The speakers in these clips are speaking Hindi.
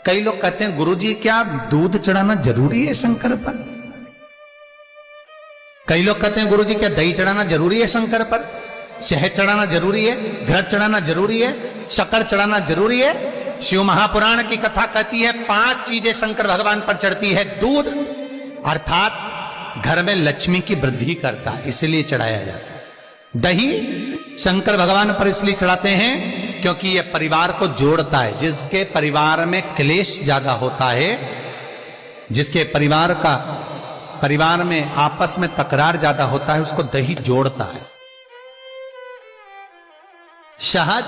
कई लोग कहते हैं गुरुजी क्या दूध चढ़ाना जरूरी है शंकर पर? कई लोग कहते हैं गुरुजी क्या दही चढ़ाना जरूरी है शंकर पर? शहद चढ़ाना जरूरी है? घृत चढ़ाना जरूरी है? शक्कर चढ़ाना जरूरी है? शिव महापुराण की कथा कहती है 5 चीजें शंकर भगवान पर चढ़ती है। दूध अर्थात घर में लक्ष्मी की वृद्धि करता है, इसलिए चढ़ाया जाता है। दही शंकर भगवान पर इसलिए चढ़ाते हैं क्योंकि यह परिवार को जोड़ता है। जिसके परिवार में क्लेश ज्यादा होता है, जिसके परिवार में आपस में तकरार ज्यादा होता है, उसको दही जोड़ता है। शहद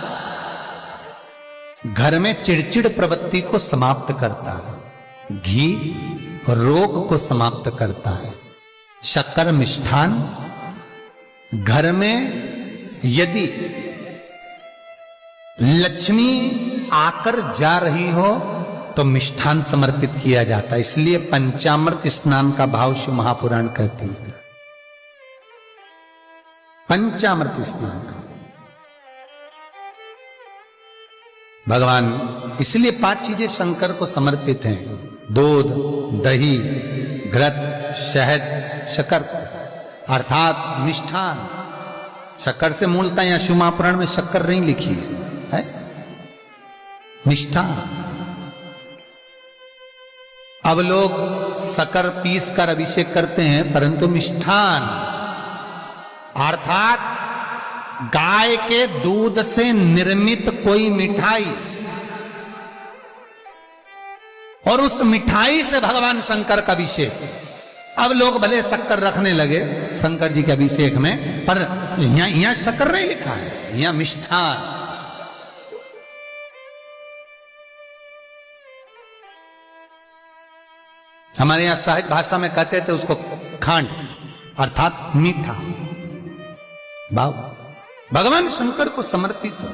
घर में चिड़चिड़ प्रवृत्ति को समाप्त करता है। घी रोग को समाप्त करता है। शक्कर मिष्ठान घर में यदि लक्ष्मी आकर जा रही हो तो मिष्ठान समर्पित किया जाता है, इसलिए पंचामृत स्नान का भाव शिव महापुराण कहती है। पंचामृत स्नान का भगवान इसलिए 5 चीजें शंकर को समर्पित हैं। दूध, दही, घृत, शहद, शक्कर अर्थात मिष्ठान। शक्कर से मूलतः यहां शिव महापुराण में शक्कर नहीं लिखी है, मिष्ठान। अब लोग शक्कर पीस कर अभिषेक करते हैं, परंतु मिष्ठान अर्थात गाय के दूध से निर्मित कोई मिठाई, और उस मिठाई से भगवान शंकर का अभिषेक। अब लोग भले शक्कर रखने लगे शंकर जी के अभिषेक में, पर यहां शक्कर नहीं लिखा है, यहां मिष्ठान। हमारे यहां सहज भाषा में कहते थे उसको खांड अर्थात मीठा। बाबू भगवान शंकर को समर्पित हो।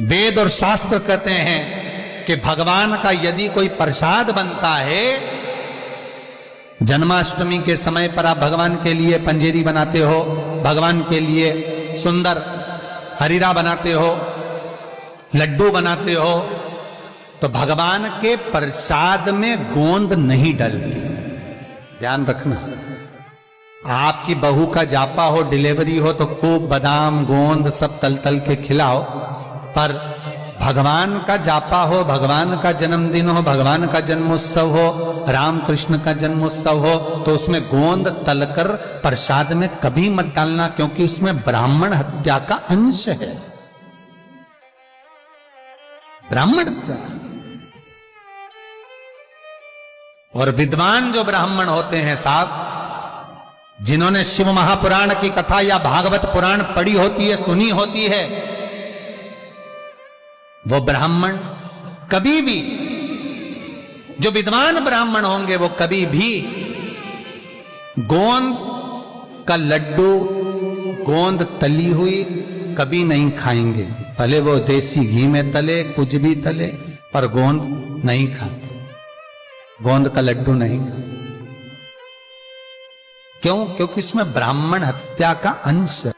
वेद और शास्त्र कहते हैं कि भगवान का यदि कोई प्रसाद बनता है, जन्माष्टमी के समय पर आप भगवान के लिए पंजेरी बनाते हो, भगवान के लिए सुंदर हरीरा बनाते हो, लड्डू बनाते हो, तो भगवान के प्रसाद में गोंद नहीं डलती। ध्यान रखना, आपकी बहू का जापा हो, डिलीवरी हो तो खूब बादाम गोंद सब तल तल के खिलाओ, पर भगवान का जापा हो, भगवान का जन्मदिन हो, भगवान का जन्मोत्सव हो, राम कृष्ण का जन्मोत्सव हो, तो उसमें गोंद तलकर प्रसाद में कभी मत डालना, क्योंकि उसमें ब्राह्मण हत्या का अंश है। ब्राह्मण हत्या। और विद्वान जो ब्राह्मण होते हैं साहब, जिन्होंने शिव महापुराण की कथा या भागवत पुराण पढ़ी होती है, सुनी होती है, वो ब्राह्मण कभी भी, जो विद्वान ब्राह्मण होंगे वो कभी भी गोंद का लड्डू, गोंद तली हुई कभी नहीं खाएंगे। भले वो देसी घी में तले, कुछ भी तले, पर गोंद नहीं खाते, गोंद का लड्डू नहीं खाते। क्यों? क्योंकि इसमें ब्राह्मण हत्या का अंश है।